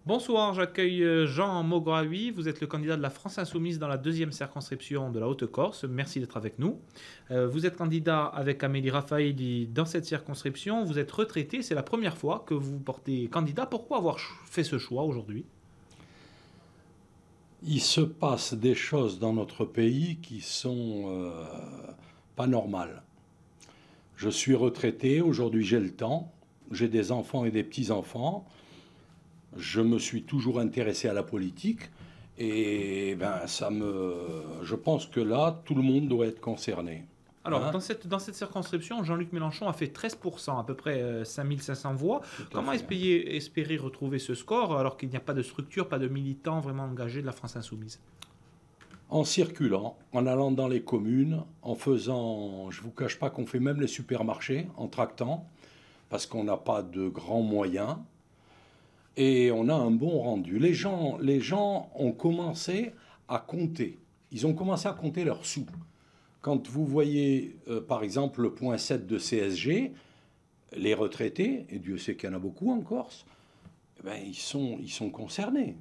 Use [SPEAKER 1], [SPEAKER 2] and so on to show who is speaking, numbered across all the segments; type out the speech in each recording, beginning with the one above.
[SPEAKER 1] Bonsoir, j'accueille Jean Mograoui. Vous êtes le candidat de la France Insoumise dans la deuxième circonscription de la Haute-Corse. Merci d'être avec nous. Vous êtes candidat avec Amélie Raffaïdi dans cette circonscription. Vous êtes retraité. C'est la première fois que vous portez candidat. Pourquoi avoir fait ce choix aujourd'hui?
[SPEAKER 2] Il se passe des choses dans notre pays qui sont pas normales. Je suis retraité, aujourd'hui j'ai le temps, j'ai des enfants et des petits-enfants. Je me suis toujours intéressé à la politique et je pense que là, tout le monde doit être concerné.
[SPEAKER 1] Alors,
[SPEAKER 2] Hein.
[SPEAKER 1] dans cette circonscription, Jean-Luc Mélenchon a fait 13%, à peu près 5500 voix.
[SPEAKER 2] Tout à
[SPEAKER 1] Comment
[SPEAKER 2] fait.
[SPEAKER 1] espérer retrouver ce score alors qu'il n'y a pas de structure, pas de militants vraiment engagés de la France Insoumise?
[SPEAKER 2] En circulant, en allant dans les communes, en faisant, je ne vous cache pas qu'on fait même les supermarchés, en tractant, parce qu'on n'a pas de grands moyens. Et on a un bon rendu. Les gens ont commencé à compter. Ils ont commencé à compter leurs sous. Quand vous voyez, par exemple, le point 7 de CSG, les retraités, et Dieu sait qu'il y en a beaucoup en Corse, eh ben, ils sont concernés.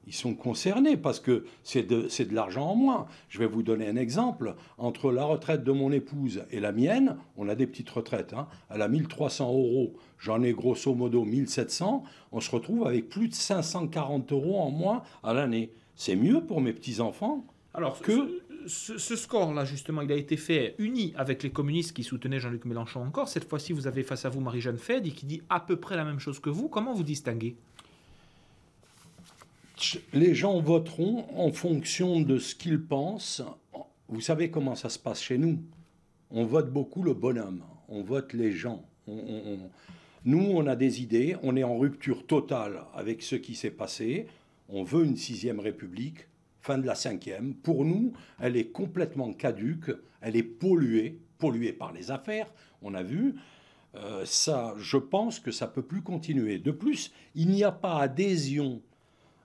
[SPEAKER 2] Ils sont concernés parce que c'est de l'argent en moins. Je vais vous donner un exemple. Entre la retraite de mon épouse et la mienne, on a des petites retraites. Hein. Elle a 1300 euros, j'en ai grosso modo 1700. On se retrouve avec plus de 540 euros en moins à l'année. C'est mieux pour mes petits-enfants
[SPEAKER 1] Alors,
[SPEAKER 2] que...
[SPEAKER 1] ce score-là, justement, il a été fait uni avec les communistes qui soutenaient Jean-Luc Mélenchon encore. Cette fois-ci, vous avez face à vous Marie-Jeanne Fed qui dit à peu près la même chose que vous. Comment vous distinguez?
[SPEAKER 2] Les gens voteront en fonction de ce qu'ils pensent. Vous savez comment ça se passe chez nous. On vote beaucoup le bonhomme, on vote les gens. Nous, on a des idées, on est en rupture totale avec ce qui s'est passé. On veut une sixième république, fin de la cinquième. Pour nous, elle est complètement caduque, elle est polluée par les affaires, on a vu. Ça, je pense que ça ne peut plus continuer. De plus, il n'y a pas adhésion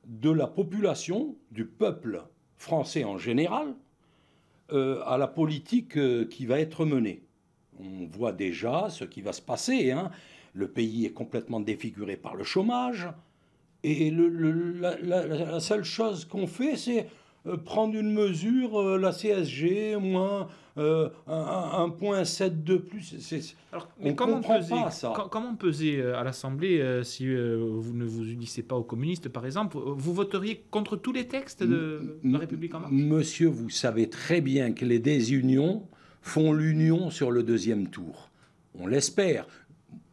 [SPEAKER 2] de la population, du peuple français en général, à la politique qui va être menée. On voit déjà ce qui va se passer. Hein. Le pays est complètement défiguré par le chômage. Et la seule chose qu'on fait, c'est prendre une mesure, la CSG, moins 1,7 de plus.
[SPEAKER 1] Alors,
[SPEAKER 2] On
[SPEAKER 1] mais
[SPEAKER 2] ne comprend pas ça.
[SPEAKER 1] comment peser à l'Assemblée si vous ne vous unissez pas aux communistes, par exemple? Vous voteriez contre tous les textes de La République En Marche?
[SPEAKER 2] Monsieur, vous savez très bien que les désunions font l'union sur le deuxième tour. On l'espère.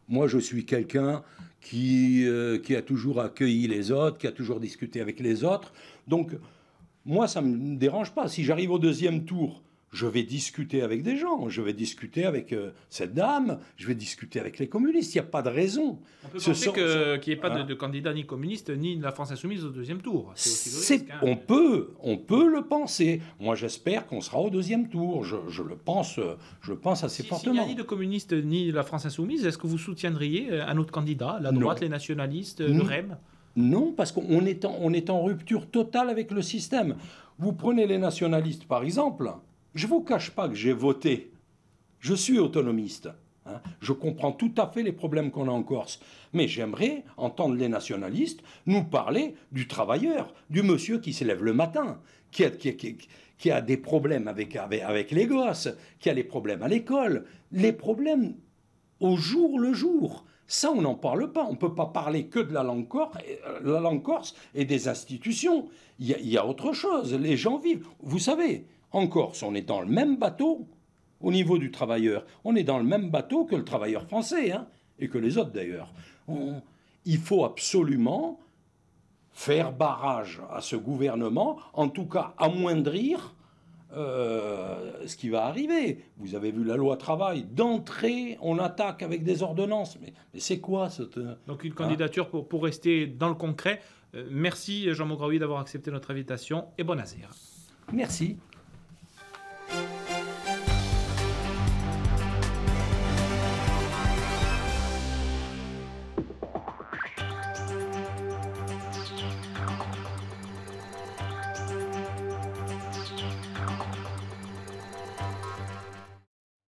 [SPEAKER 2] Moi, je suis quelqu'un qui a toujours accueilli les autres, qui a toujours discuté avec les autres. Donc, moi, ça ne me dérange pas. Si j'arrive au deuxième tour, je vais discuter avec des gens. Je vais discuter avec cette dame. Je vais discuter avec les communistes. Il n'y a pas de raison.
[SPEAKER 1] On peut penser qu'il n'y ait pas de candidat ni communiste ni de la France Insoumise au deuxième tour. C'est aussi le risque. Hein.
[SPEAKER 2] On peut le penser. Moi, j'espère qu'on sera au deuxième tour. Je le pense assez
[SPEAKER 1] S'il n'y a
[SPEAKER 2] fortement.
[SPEAKER 1] ni de communistes ni de la France Insoumise, est-ce que vous soutiendriez un autre candidat, la
[SPEAKER 2] Non.
[SPEAKER 1] droite, les nationalistes, le REM?
[SPEAKER 2] Non, parce qu'on est on est en rupture totale avec le système. Vous prenez les nationalistes, par exemple. Je ne vous cache pas que j'ai voté. Je suis autonomiste. Hein. Je comprends tout à fait les problèmes qu'on a en Corse. Mais j'aimerais entendre les nationalistes nous parler du travailleur, du monsieur qui se lève le matin, qui a des problèmes avec les gosses, qui a des problèmes à l'école, les problèmes au jour le jour. Ça, on n'en parle pas. On ne peut pas parler que de la langue corse et des institutions. Il y a autre chose. Les gens vivent. Vous savez, en Corse, on est dans le même bateau au niveau du travailleur. On est dans le même bateau que le travailleur français, hein, et que les autres d'ailleurs. Il faut absolument faire barrage à ce gouvernement, en tout cas amoindrir ce qui va arriver. Vous avez vu la loi travail. D'entrée, on attaque avec des ordonnances. Mais c'est quoi cette...
[SPEAKER 1] Donc une candidature pour rester dans le concret. Merci Jean Mograoui d'avoir accepté notre invitation et bon azir.
[SPEAKER 2] Merci.